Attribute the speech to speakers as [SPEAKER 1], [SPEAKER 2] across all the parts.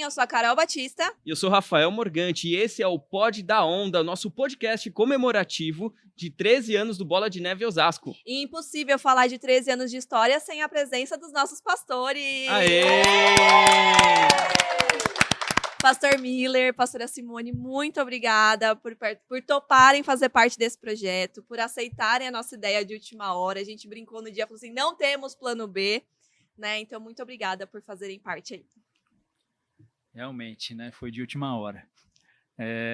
[SPEAKER 1] bem? Eu sou a Carol Batista.
[SPEAKER 2] E eu sou o Rafael Morgante e esse é o Pod da Onda, nosso podcast comemorativo de 13 anos do Bola de Neve Osasco.
[SPEAKER 1] E impossível falar de 13 anos de história sem a presença dos nossos pastores.
[SPEAKER 2] Aê!
[SPEAKER 1] Pastor Miller, pastora Simone, muito obrigada por toparem fazer parte desse projeto, por aceitarem a nossa ideia de última hora. A gente brincou no dia, falou assim, não temos plano B, né? Então, muito obrigada por fazerem parte aí.
[SPEAKER 3] Realmente, né? Foi de última hora.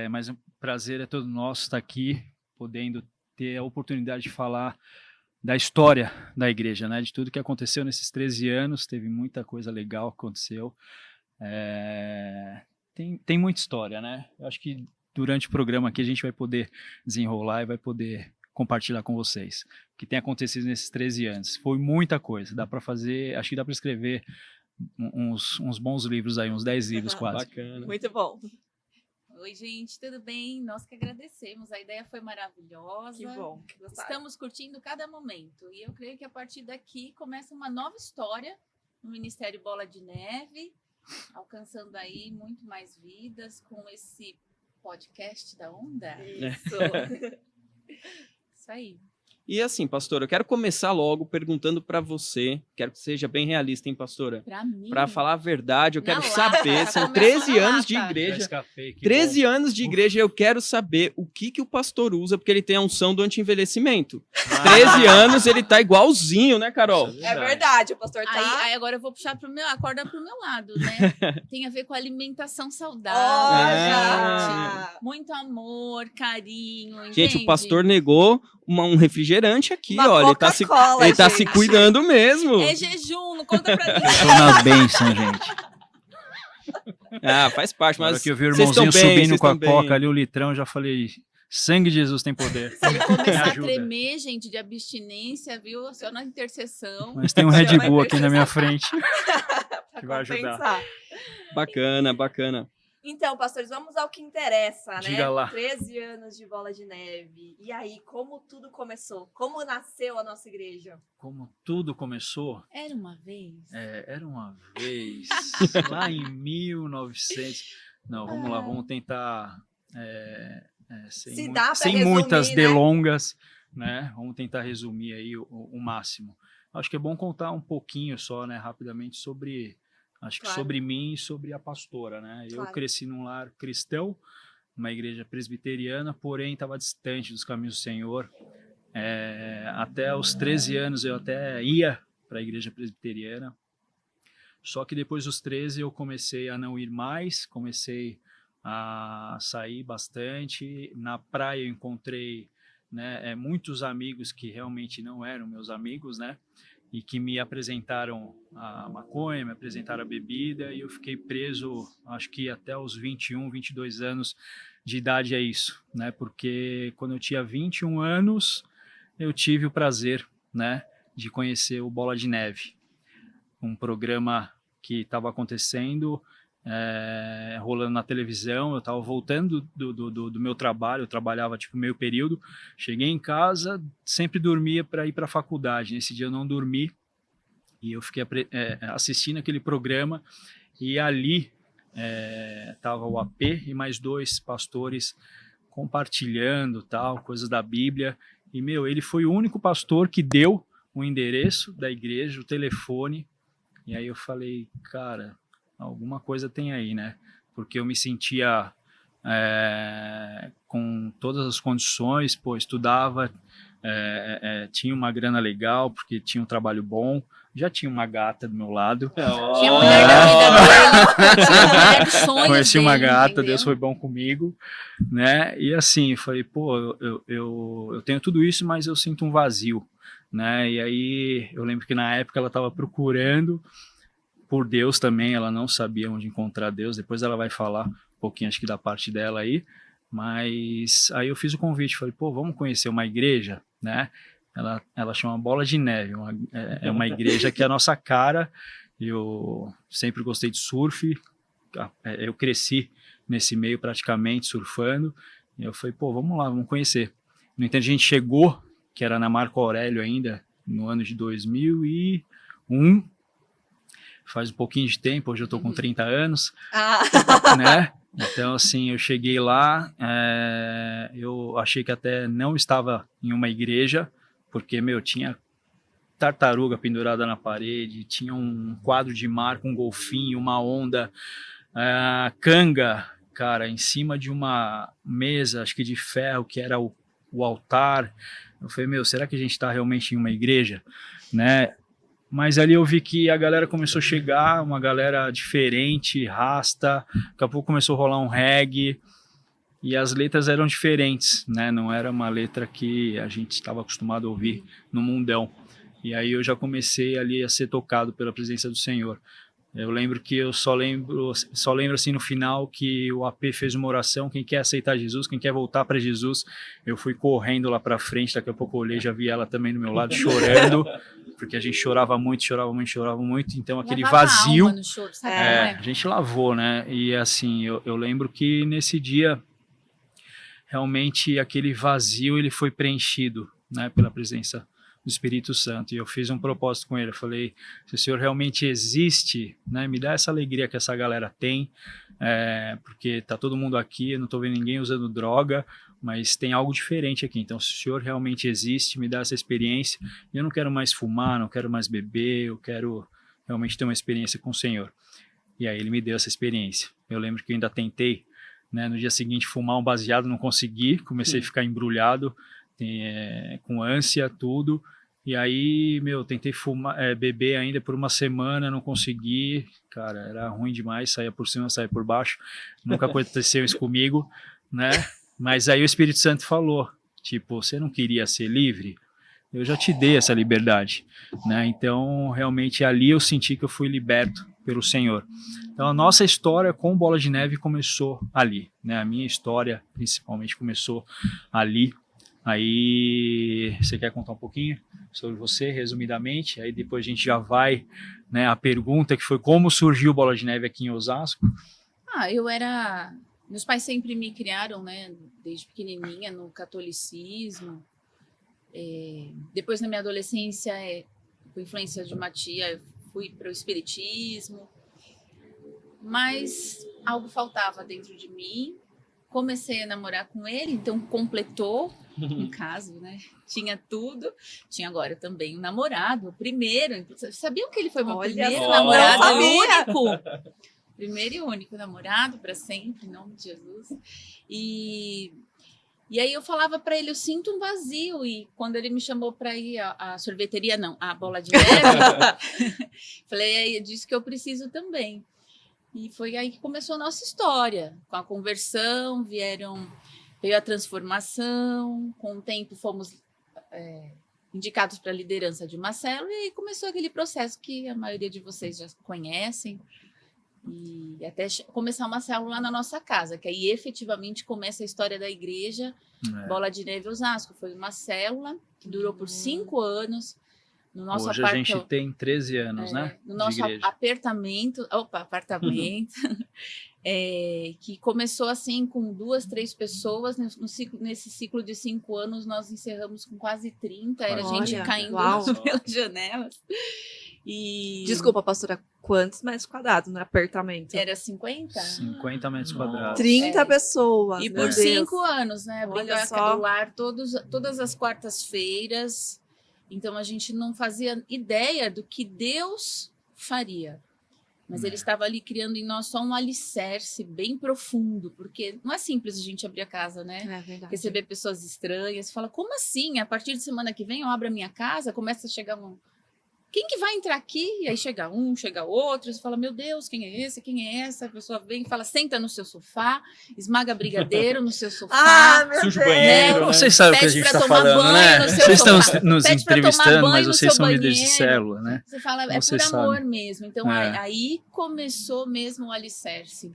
[SPEAKER 3] Mas o prazer é todo nosso estar aqui, podendo ter a oportunidade de falar da história da igreja, né? De tudo que aconteceu nesses 13 anos, teve muita coisa legal que aconteceu. Tem muita história, né? Eu acho que durante o programa aqui a gente vai poder desenrolar e vai poder compartilhar com vocês o que tem acontecido nesses 13 anos. Foi muita coisa, dá para fazer, acho que dá para escrever uns bons livros aí, uns 10 livros quase.
[SPEAKER 2] Bacana.
[SPEAKER 1] Muito bom.
[SPEAKER 4] Oi, gente, tudo bem? Nós que agradecemos, a ideia foi maravilhosa.
[SPEAKER 1] Que bom.
[SPEAKER 4] Estamos curtindo cada momento e eu creio que a partir daqui começa uma nova história no Ministério Bola de Neve, alcançando aí muito mais vidas com esse podcast da Onda.
[SPEAKER 1] Isso.
[SPEAKER 4] Isso aí.
[SPEAKER 2] E assim, pastora, eu quero começar logo perguntando pra você, quero que seja bem realista, hein, pastora?
[SPEAKER 4] Pra mim.
[SPEAKER 2] Pra falar a verdade, eu
[SPEAKER 4] Na
[SPEAKER 2] quero
[SPEAKER 4] lata,
[SPEAKER 2] saber,
[SPEAKER 4] já
[SPEAKER 2] são
[SPEAKER 4] começou
[SPEAKER 2] 13
[SPEAKER 4] na
[SPEAKER 2] anos de
[SPEAKER 4] lata.
[SPEAKER 3] Já
[SPEAKER 2] igreja,
[SPEAKER 3] escapei, que
[SPEAKER 2] 13
[SPEAKER 3] bom.
[SPEAKER 2] anos de igreja, eu quero saber o que o pastor usa, porque ele tem a unção do anti-envelhecimento. 13 anos, ele tá igualzinho, né, Carol?
[SPEAKER 3] Isso
[SPEAKER 1] É verdade, o pastor tá...
[SPEAKER 4] Aí agora eu vou puxar a corda pro meu lado, né? Tem a ver com alimentação saudável.
[SPEAKER 1] Olha!
[SPEAKER 4] Muito amor, carinho,
[SPEAKER 2] Gente,
[SPEAKER 4] entende?
[SPEAKER 2] o pastor negou um refrigerante aqui,
[SPEAKER 1] Uma
[SPEAKER 2] ó. Ele
[SPEAKER 1] Coca-Cola,
[SPEAKER 2] tá se
[SPEAKER 1] gente.
[SPEAKER 2] cuidando mesmo.
[SPEAKER 4] É jejum, não conta pra
[SPEAKER 3] Eu
[SPEAKER 4] ninguém.
[SPEAKER 3] tô na bênção, gente.
[SPEAKER 2] Ah, faz parte,
[SPEAKER 3] Na hora
[SPEAKER 2] mas
[SPEAKER 3] que eu vi o
[SPEAKER 2] vocês
[SPEAKER 3] irmãozinho
[SPEAKER 2] estão bem,
[SPEAKER 3] subindo
[SPEAKER 2] vocês
[SPEAKER 3] com a
[SPEAKER 2] estão bem.
[SPEAKER 3] coca ali, o litrão, já falei, sangue de Jesus tem poder.
[SPEAKER 4] Se ele começar a
[SPEAKER 3] ajuda.
[SPEAKER 4] tremer, gente, de abstinência, viu? Só na intercessão.
[SPEAKER 3] Mas tem um
[SPEAKER 1] Chama
[SPEAKER 3] Red Bull
[SPEAKER 1] a
[SPEAKER 3] aqui na minha frente.
[SPEAKER 1] Pra
[SPEAKER 3] que vai ajudar.
[SPEAKER 1] compensar.
[SPEAKER 2] Bacana, bacana.
[SPEAKER 1] Então, pastores, vamos ao que interessa, né?
[SPEAKER 3] Diga lá.
[SPEAKER 1] 13 anos de Bola de Neve. E aí, como tudo começou? Como nasceu a nossa igreja?
[SPEAKER 3] Como tudo começou,
[SPEAKER 4] Era uma vez.
[SPEAKER 3] era uma vez, lá em 1900... Não, vamos lá, vamos tentar...
[SPEAKER 1] Se dá pra
[SPEAKER 3] sem
[SPEAKER 1] resumir,
[SPEAKER 3] muitas
[SPEAKER 1] né?
[SPEAKER 3] delongas, né? Vamos tentar resumir aí o máximo. Acho que é bom contar um pouquinho só, né, rapidamente, sobre
[SPEAKER 1] Claro.
[SPEAKER 3] sobre mim e sobre a pastora, né? Eu
[SPEAKER 1] Claro.
[SPEAKER 3] cresci num lar cristão, uma igreja presbiteriana, porém estava distante dos caminhos do Senhor. Até os 13 anos eu até ia para a igreja presbiteriana, só que depois dos 13 eu comecei a não ir mais, comecei a sair bastante. Na praia eu encontrei, né, muitos amigos que realmente não eram meus amigos, né? E que me apresentaram a maconha, me apresentaram a bebida, e eu fiquei preso, acho que até os 21, 22 anos de idade é isso, né? Porque quando eu tinha 21 anos, eu tive o prazer, né, de conhecer o Bola de Neve, um programa que estava acontecendo, rolando na televisão. Eu estava voltando do meu trabalho, eu trabalhava tipo meio período, cheguei em casa, sempre dormia para ir para a faculdade. Nesse dia eu não dormi e eu fiquei assistindo aquele programa, e ali estava o AP e mais 2 pastores compartilhando tal, coisas da Bíblia, e ele foi o único pastor que deu o endereço da igreja, o telefone, e aí eu falei, cara, alguma coisa tem aí, né? Porque eu me sentia com todas as condições, estudava, tinha uma grana legal, porque tinha um trabalho bom, já tinha uma gata do meu lado.
[SPEAKER 4] Tinha a mulher da vida dele, tinha a mulher dos sonhos
[SPEAKER 3] Conheci
[SPEAKER 4] dele,
[SPEAKER 3] uma gata,
[SPEAKER 4] entendeu?
[SPEAKER 3] Deus foi bom comigo, né? E assim, falei, eu tenho tudo isso, mas eu sinto um vazio, né? E aí eu lembro que na época ela estava procurando por Deus também, ela não sabia onde encontrar Deus. Depois ela vai falar um pouquinho, acho que da parte dela aí, mas aí eu fiz o convite, falei, vamos conhecer uma igreja, né? Ela chama Bola de Neve, é uma igreja que é a nossa cara. Eu sempre gostei de surf, eu cresci nesse meio praticamente surfando, e eu falei, vamos lá, vamos conhecer. No entanto, a gente chegou, que era na Marco Aurélio ainda, no ano de 2001, faz um pouquinho de tempo, hoje eu tô com 30 anos,
[SPEAKER 1] Ah,
[SPEAKER 3] né? Então, assim, eu cheguei lá, eu achei que até não estava em uma igreja, porque, tinha tartaruga pendurada na parede, tinha um quadro de mar com um golfinho, uma onda, canga, cara, em cima de uma mesa, acho que de ferro, que era o altar. Eu falei, será que a gente está realmente em uma igreja, né? Mas ali eu vi que a galera começou a chegar, uma galera diferente, rasta, daqui a pouco começou a rolar um reggae, e as letras eram diferentes, né? Não era uma letra que a gente estava acostumado a ouvir no mundão. E aí eu já comecei ali a ser tocado pela presença do Senhor. Eu lembro que eu só lembro assim no final que o AP fez uma oração, quem quer aceitar Jesus, quem quer voltar para Jesus. Eu fui correndo lá para frente, daqui a pouco eu olhei, já vi ela também do meu lado chorando, porque a gente chorava muito, então aquele
[SPEAKER 4] Lavava
[SPEAKER 3] vazio,
[SPEAKER 4] a alma no choro, sabe como é?
[SPEAKER 3] a gente lavou, né? E assim, eu lembro que nesse dia realmente aquele vazio ele foi preenchido, né, pela presença do Espírito Santo. E eu fiz um propósito com ele. Eu falei, se o Senhor realmente existe, né, me dá essa alegria que essa galera tem, porque tá todo mundo aqui, eu não tô vendo ninguém usando droga, mas tem algo diferente aqui. Então, se o Senhor realmente existe, me dá essa experiência. E eu não quero mais fumar, não quero mais beber, eu quero realmente ter uma experiência com o Senhor. E aí ele me deu essa experiência. Eu lembro que eu ainda tentei, né, no dia seguinte fumar um baseado, não consegui, comecei a ficar embrulhado, com ânsia, tudo. E aí, tentei beber ainda por uma semana, não consegui. Cara, era ruim demais, saía por cima, saía por baixo. Nunca aconteceu isso comigo, né? Mas aí o Espírito Santo falou, tipo, você não queria ser livre? Eu já te dei essa liberdade, né? Então, realmente, ali eu senti que eu fui liberto pelo Senhor. Então, a nossa história com Bola de Neve começou ali, né? A minha história, principalmente, começou ali. Aí, você quer contar um pouquinho sobre você, resumidamente? Aí depois a gente já vai, né, a pergunta que foi como surgiu Bola de Neve aqui em Osasco.
[SPEAKER 4] Meus pais sempre me criaram, né, desde pequenininha no catolicismo. Depois, na minha adolescência, por influência de uma tia, eu fui para o espiritismo. Mas algo faltava dentro de mim. Comecei a namorar com ele, então completou, no caso, né? Tinha tudo. Tinha agora também um namorado, o primeiro. Sabiam que ele foi meu primeiro namorado? Único. Primeiro e único namorado para sempre, em nome de Jesus. E aí eu falava para ele, eu sinto um vazio. E quando ele me chamou para ir à sorveteria, não, à Bola de Neve, falei, é disso que eu preciso também. E foi aí que começou a nossa história. Com a conversão, veio a transformação, com o tempo fomos indicados para a liderança de uma célula, e aí começou aquele processo que a maioria de vocês já conhecem, e até começar uma célula lá na nossa casa, que aí efetivamente começa a história da igreja. Bola de Neve Osasco foi uma célula que durou por 5 anos. No nosso
[SPEAKER 3] Hoje a gente tem 13 anos, né?
[SPEAKER 4] No nosso apartamento, que começou assim com 2, 3 pessoas. Nesse ciclo de 5 anos, nós encerramos com quase 30. Era gente caindo pelas janelas. E...
[SPEAKER 1] Desculpa, pastora, quantos metros quadrados no apartamento?
[SPEAKER 4] Era 50?
[SPEAKER 3] 50 metros quadrados.
[SPEAKER 1] 30 pessoas.
[SPEAKER 4] E por 5 anos, né?
[SPEAKER 1] Olha só.
[SPEAKER 4] Do lar todas as quartas-feiras. Então, a gente não fazia ideia do que Deus faria. Mas ele estava ali criando em nós só um alicerce bem profundo, porque não é simples a gente abrir a casa, né?
[SPEAKER 1] É verdade.
[SPEAKER 4] Receber pessoas estranhas. Você fala, como assim? A partir de semana que vem eu abro a minha casa, começa a chegar quem que vai entrar aqui? E aí chega um, chega outro, você fala, meu Deus, quem é esse? Quem é essa? A pessoa vem e fala, senta no seu sofá, esmaga brigadeiro no seu sofá.
[SPEAKER 1] Meu
[SPEAKER 2] Suja o
[SPEAKER 1] Deus.
[SPEAKER 2] banheiro, né?
[SPEAKER 3] Vocês sabem o que a gente está falando, né? Vocês estão nos
[SPEAKER 4] Pede pra tomar
[SPEAKER 3] entrevistando,
[SPEAKER 4] banho
[SPEAKER 3] mas
[SPEAKER 4] no
[SPEAKER 3] vocês
[SPEAKER 4] seu
[SPEAKER 3] são líderes de
[SPEAKER 4] banheiro.
[SPEAKER 3] célula, né?
[SPEAKER 4] Você fala,
[SPEAKER 3] Vocês
[SPEAKER 4] por amor
[SPEAKER 3] sabem.
[SPEAKER 4] mesmo. Então, aí começou mesmo o alicerce.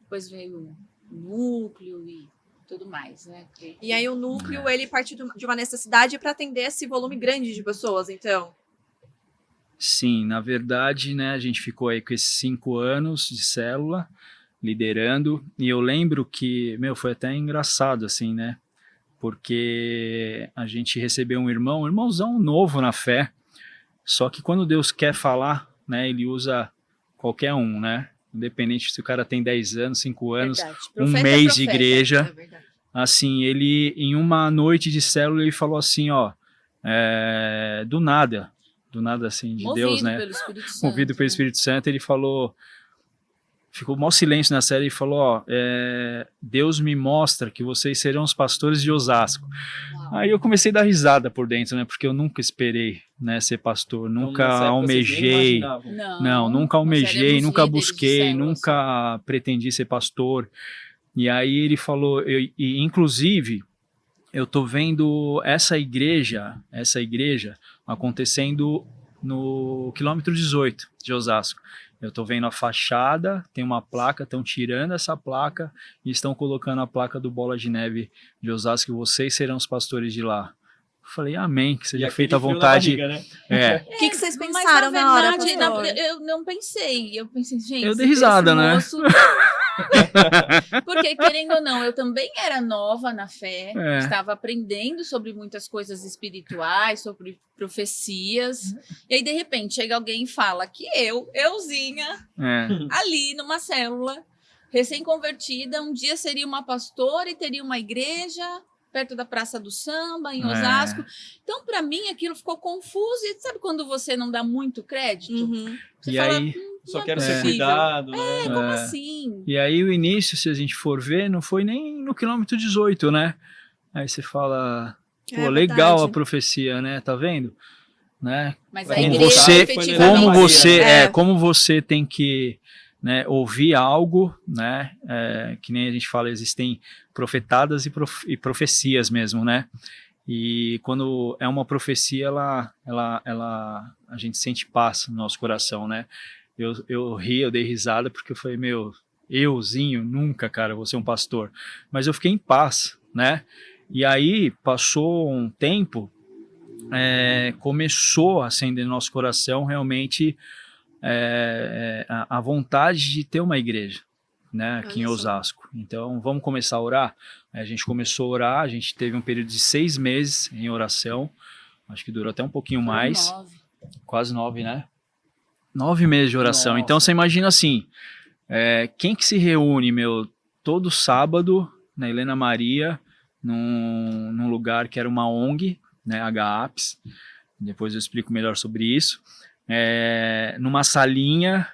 [SPEAKER 4] Depois veio o núcleo e tudo mais, né?
[SPEAKER 1] E aí o núcleo, ele partiu de uma necessidade para atender esse volume grande de pessoas, então.
[SPEAKER 3] Sim, na verdade, né, a gente ficou aí com esses 5 anos de célula, liderando, e eu lembro que, foi até engraçado, assim, né, porque a gente recebeu um irmãozão novo na fé, só que quando Deus quer falar, né, ele usa qualquer um, né? Independente se o cara tem 10 anos, 5 anos,
[SPEAKER 4] Verdade.
[SPEAKER 3] um
[SPEAKER 4] Profeta é
[SPEAKER 3] mês de
[SPEAKER 4] profeta.
[SPEAKER 3] igreja.
[SPEAKER 1] É verdade.
[SPEAKER 3] Assim, ele, em uma noite de célula, ele falou assim, ó, do nada assim, de
[SPEAKER 4] Movido
[SPEAKER 3] Deus, né?
[SPEAKER 4] pelo Espírito Santo.
[SPEAKER 3] Movido pelo Espírito Santo, ele falou, ficou maior silêncio na série e falou, ó, Deus me mostra que vocês serão os pastores de Osasco.
[SPEAKER 1] Uau.
[SPEAKER 3] Aí eu comecei a dar risada por dentro, né? Porque eu nunca esperei, né, ser pastor,
[SPEAKER 2] Então,
[SPEAKER 3] nunca
[SPEAKER 2] nessa época, vocês nem
[SPEAKER 3] almejei.
[SPEAKER 2] imaginavam.
[SPEAKER 3] Não, nunca
[SPEAKER 4] nós
[SPEAKER 3] almejei,
[SPEAKER 4] éramos
[SPEAKER 3] nunca
[SPEAKER 4] líderes de
[SPEAKER 3] busquei,
[SPEAKER 4] célula,
[SPEAKER 3] nunca pretendi ser pastor. E aí ele falou, e inclusive, eu tô vendo essa igreja acontecendo no quilômetro 18 de Osasco. Eu tô vendo a fachada, tem uma placa, estão tirando essa placa e estão colocando a placa do Bola de Neve de Osasco, e vocês serão os pastores de lá. Eu falei, amém, que
[SPEAKER 2] E
[SPEAKER 3] seja
[SPEAKER 2] aquele
[SPEAKER 3] feita a
[SPEAKER 2] frio na
[SPEAKER 3] vontade.
[SPEAKER 2] barriga, né?
[SPEAKER 1] O que vocês
[SPEAKER 4] Mas,
[SPEAKER 1] pensaram
[SPEAKER 4] na
[SPEAKER 1] na hora,
[SPEAKER 4] verdade,
[SPEAKER 1] pastor?
[SPEAKER 4] eu não pensei. Eu pensei, gente,
[SPEAKER 3] Eu dei risada,
[SPEAKER 4] esse
[SPEAKER 3] né?
[SPEAKER 4] moço- Porque, querendo ou não, eu também era nova na fé, estava aprendendo sobre muitas coisas espirituais, sobre profecias, e aí, de repente, chega alguém e fala que euzinha, ali numa célula, recém-convertida, um dia seria uma pastora e teria uma igreja perto da Praça do Samba, em Osasco. Então, para mim, aquilo ficou confuso. E sabe quando você não dá muito crédito?
[SPEAKER 1] Uhum.
[SPEAKER 4] Você
[SPEAKER 3] E
[SPEAKER 4] fala,
[SPEAKER 3] aí,
[SPEAKER 2] Só
[SPEAKER 4] não
[SPEAKER 2] quero
[SPEAKER 4] é
[SPEAKER 2] ser
[SPEAKER 4] possível.
[SPEAKER 2] cuidado, né?
[SPEAKER 4] Como assim?
[SPEAKER 3] E aí o início, se a gente for ver, não foi nem no quilômetro 18, né? Aí você fala, pô,
[SPEAKER 1] É
[SPEAKER 3] legal a
[SPEAKER 1] verdade.
[SPEAKER 3] profecia, né? Tá vendo? Né?
[SPEAKER 4] Mas a
[SPEAKER 2] Como
[SPEAKER 4] igreja,
[SPEAKER 3] você-
[SPEAKER 4] efetivamente...
[SPEAKER 3] Como você tem que, né, ouvir algo, né? Que nem a gente fala, existem profetadas e profecias mesmo, né? E quando é uma profecia, a gente sente paz no nosso coração, né? Eu ri, eu dei risada, porque eu falei, euzinho, nunca, cara, vou ser um pastor. Mas eu fiquei em paz, né? E aí, passou um tempo, começou a acender no nosso coração, realmente, a vontade de ter uma igreja, né, aqui em
[SPEAKER 1] Olha só.
[SPEAKER 3] Osasco. Então, vamos começar a orar? Aí a gente começou a orar, a gente teve um período de 6 meses em oração, acho que durou até um pouquinho mais, quase 9, né? 9 meses de oração.
[SPEAKER 2] Nossa.
[SPEAKER 3] Então, você imagina assim, quem que se reúne, todo sábado, na Helena Maria, num lugar que era uma ONG, né, HAPS, depois eu explico melhor sobre isso, numa salinha,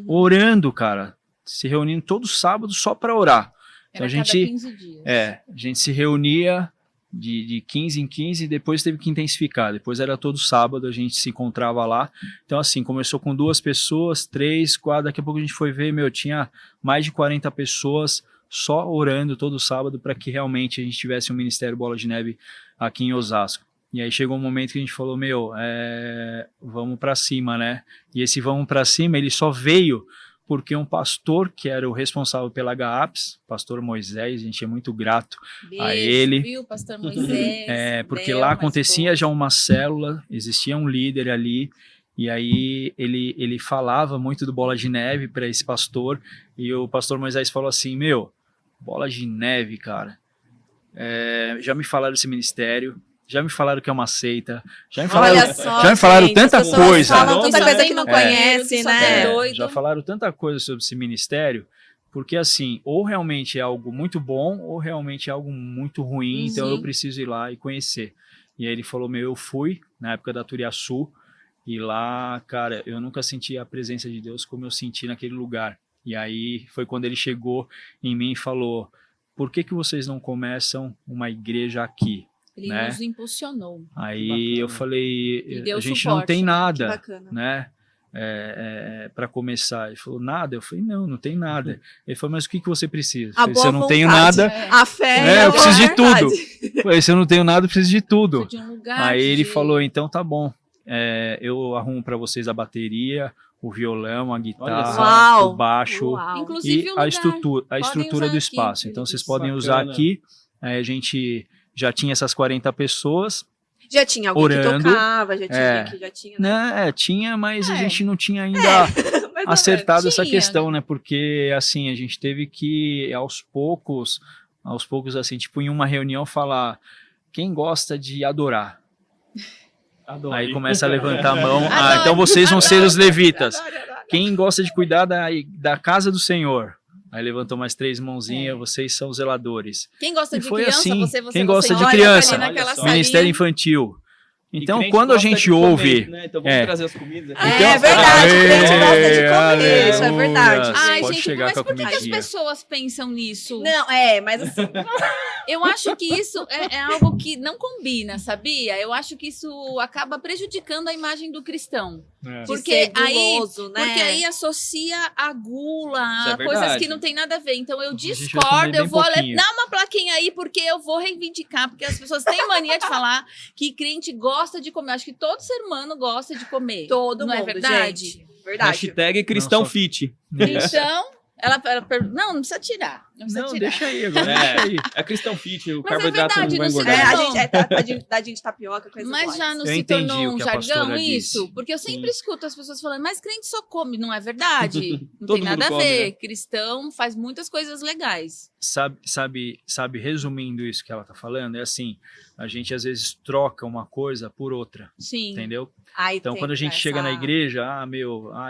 [SPEAKER 3] orando, cara, se reunindo todo sábado só para orar. Então
[SPEAKER 4] Era
[SPEAKER 3] a gente,
[SPEAKER 4] cada 15 dias.
[SPEAKER 3] a gente se reunia de 15 em 15 e depois teve que intensificar. Depois era todo sábado, a gente se encontrava lá. Então assim, começou com 2 pessoas, 3, 4, daqui a pouco a gente foi ver, tinha mais de 40 pessoas só orando todo sábado para que realmente a gente tivesse um Ministério Bola de Neve aqui em Osasco. E aí chegou um momento que a gente falou, vamos para cima, né? E esse vamos para cima, ele só veio porque um pastor que era o responsável pela HAPS, pastor Moisés, a gente é muito grato
[SPEAKER 4] Beijo,
[SPEAKER 3] a ele.
[SPEAKER 4] viu, pastor Moisés?
[SPEAKER 3] Porque
[SPEAKER 4] Delma,
[SPEAKER 3] lá acontecia
[SPEAKER 4] esposa.
[SPEAKER 3] já uma célula, existia um líder ali, e aí ele falava muito do Bola de Neve para esse pastor, e o pastor Moisés falou assim, Bola de Neve, cara, já me falaram desse ministério, já me falaram que é uma seita, já me falaram,
[SPEAKER 1] Olha só,
[SPEAKER 3] já me falaram
[SPEAKER 1] gente,
[SPEAKER 3] tanta
[SPEAKER 1] as pessoas
[SPEAKER 3] coisa.
[SPEAKER 1] falam tanta
[SPEAKER 2] Nossa,
[SPEAKER 1] coisa que não conhece,
[SPEAKER 4] só
[SPEAKER 1] né?
[SPEAKER 4] tem doido.
[SPEAKER 3] Já falaram tanta coisa sobre esse ministério, porque assim, ou realmente é algo muito bom, ou realmente é algo muito ruim, então eu preciso ir lá e conhecer. E aí ele falou, eu fui, na época da Turiaçu, e lá, cara, eu nunca senti a presença de Deus como eu senti naquele lugar. E aí foi quando ele chegou em mim e falou, por que vocês não começam uma igreja aqui?
[SPEAKER 4] Ele
[SPEAKER 3] né?
[SPEAKER 4] nos impulsionou.
[SPEAKER 3] Aí eu falei,
[SPEAKER 4] E deu
[SPEAKER 3] a gente
[SPEAKER 4] suporte,
[SPEAKER 3] não tem
[SPEAKER 1] Que
[SPEAKER 3] nada,
[SPEAKER 1] bacana.
[SPEAKER 3] né? Para começar. Ele falou, nada? Eu falei, não tem nada. Ele falou, mas o que você precisa? Eu
[SPEAKER 1] A
[SPEAKER 3] falei,
[SPEAKER 1] boa
[SPEAKER 3] se eu não tenho
[SPEAKER 1] vontade.
[SPEAKER 3] nada,
[SPEAKER 1] A fé
[SPEAKER 3] eu
[SPEAKER 1] a
[SPEAKER 3] preciso de
[SPEAKER 1] vontade.
[SPEAKER 3] tudo. Eu falei, se eu não tenho nada, eu preciso de tudo.
[SPEAKER 4] De um lugar
[SPEAKER 3] Aí ele
[SPEAKER 4] de-
[SPEAKER 3] falou, então tá bom, eu arrumo para vocês a bateria, o violão, a
[SPEAKER 2] Olha
[SPEAKER 3] guitarra,
[SPEAKER 1] só. Uau.
[SPEAKER 3] o baixo
[SPEAKER 1] Uau.
[SPEAKER 4] Inclusive
[SPEAKER 3] e
[SPEAKER 4] o
[SPEAKER 3] a
[SPEAKER 4] lugar.
[SPEAKER 3] estrutura
[SPEAKER 4] usar
[SPEAKER 3] do
[SPEAKER 4] aqui,
[SPEAKER 3] espaço. Então vocês
[SPEAKER 4] queridos.
[SPEAKER 3] podem
[SPEAKER 2] Bacana.
[SPEAKER 3] usar aqui. Aí a gente já tinha essas 40 pessoas,
[SPEAKER 1] Já tinha alguém
[SPEAKER 3] Orando.
[SPEAKER 1] que tocava, já tinha alguém que já tinha, né?
[SPEAKER 3] né? Tinha, mas a
[SPEAKER 4] É.
[SPEAKER 3] gente não tinha ainda
[SPEAKER 1] Mais ou
[SPEAKER 3] acertado essa
[SPEAKER 4] Tinha,
[SPEAKER 3] questão,
[SPEAKER 4] né?
[SPEAKER 3] né? Porque assim, a gente teve que aos poucos assim, tipo em uma reunião falar quem gosta de adorar.
[SPEAKER 2] Adoro.
[SPEAKER 3] Aí começa a levantar a mão.
[SPEAKER 4] Adoro,
[SPEAKER 3] Então vocês vão ser os levitas.
[SPEAKER 1] menos.
[SPEAKER 3] Quem gosta de cuidar da casa do Senhor? Aí levantou mais 3 mãozinhas, vocês são zeladores.
[SPEAKER 4] Quem gosta
[SPEAKER 3] E
[SPEAKER 4] de
[SPEAKER 3] foi
[SPEAKER 4] criança,
[SPEAKER 3] assim,
[SPEAKER 4] você
[SPEAKER 3] quem gosta de
[SPEAKER 4] olha,
[SPEAKER 3] criança,
[SPEAKER 4] tá ali naquela
[SPEAKER 2] olha só.
[SPEAKER 4] salinha.
[SPEAKER 3] Ministério Infantil.
[SPEAKER 2] E
[SPEAKER 3] Então,
[SPEAKER 2] crente
[SPEAKER 3] quando a
[SPEAKER 2] gosta
[SPEAKER 3] gente
[SPEAKER 2] de comer,
[SPEAKER 3] ouve...
[SPEAKER 2] né? Então vamos trazer as comidas aqui.
[SPEAKER 1] É
[SPEAKER 3] Então-
[SPEAKER 1] verdade, o crente gosta de comer,
[SPEAKER 3] Aleluia.
[SPEAKER 1] isso é verdade.
[SPEAKER 4] Ai,
[SPEAKER 3] Pode
[SPEAKER 4] gente,
[SPEAKER 3] chegar
[SPEAKER 4] mas
[SPEAKER 3] com a
[SPEAKER 4] por que as
[SPEAKER 3] comidinha.
[SPEAKER 4] pessoas pensam nisso?
[SPEAKER 1] Não, mas assim,
[SPEAKER 4] Eu acho que isso é algo que não combina, sabia? Eu acho que isso acaba prejudicando a imagem do cristão.
[SPEAKER 3] É.
[SPEAKER 4] Porque
[SPEAKER 1] de ser guloso, né?
[SPEAKER 4] Porque aí associa a gula,
[SPEAKER 2] Isso é
[SPEAKER 4] a coisas
[SPEAKER 2] verdade.
[SPEAKER 4] que não tem nada a ver. Então eu
[SPEAKER 3] gente vai comer
[SPEAKER 4] discordo,
[SPEAKER 3] bem
[SPEAKER 4] eu vou
[SPEAKER 3] pouquinho.
[SPEAKER 4] dar uma plaquinha aí porque eu vou reivindicar, porque as pessoas têm mania de falar que crente gosta de comer. Eu acho que todo ser humano gosta de comer.
[SPEAKER 1] todo
[SPEAKER 4] não
[SPEAKER 1] mundo,
[SPEAKER 4] é verdade?
[SPEAKER 1] gente. Verdade.
[SPEAKER 2] Hashtag cristão
[SPEAKER 3] Não, só-
[SPEAKER 2] fit.
[SPEAKER 4] Então, ela não precisa tirar. Não precisa
[SPEAKER 3] Não,
[SPEAKER 4] tirar.
[SPEAKER 3] deixa aí agora, deixa aí.
[SPEAKER 2] É cristão fit, o
[SPEAKER 4] Mas é
[SPEAKER 2] carboidrato
[SPEAKER 4] verdade,
[SPEAKER 2] não vai
[SPEAKER 4] não se
[SPEAKER 2] engordar.
[SPEAKER 1] A
[SPEAKER 4] Não.
[SPEAKER 1] gente, tadinho de tapioca, coisa
[SPEAKER 4] Mas
[SPEAKER 1] boa.
[SPEAKER 4] já não
[SPEAKER 3] Eu
[SPEAKER 4] se
[SPEAKER 3] entendi
[SPEAKER 4] tornou
[SPEAKER 3] o
[SPEAKER 4] um
[SPEAKER 3] que a
[SPEAKER 4] jargão
[SPEAKER 3] pastora
[SPEAKER 4] isso?
[SPEAKER 3] disse.
[SPEAKER 4] Porque eu sempre escuto as pessoas falando, mas crente só come, não é verdade? Não
[SPEAKER 2] Todo
[SPEAKER 4] tem nada a
[SPEAKER 2] mundo come,
[SPEAKER 4] ver.
[SPEAKER 2] né?
[SPEAKER 4] Cristão faz muitas coisas legais.
[SPEAKER 3] Sabe, resumindo isso que ela tá falando, é assim, a gente às vezes troca uma coisa por outra,
[SPEAKER 4] Sim.
[SPEAKER 3] entendeu?
[SPEAKER 1] Aí
[SPEAKER 3] Então,
[SPEAKER 1] tem
[SPEAKER 3] quando a gente
[SPEAKER 1] essa-
[SPEAKER 3] chega na igreja,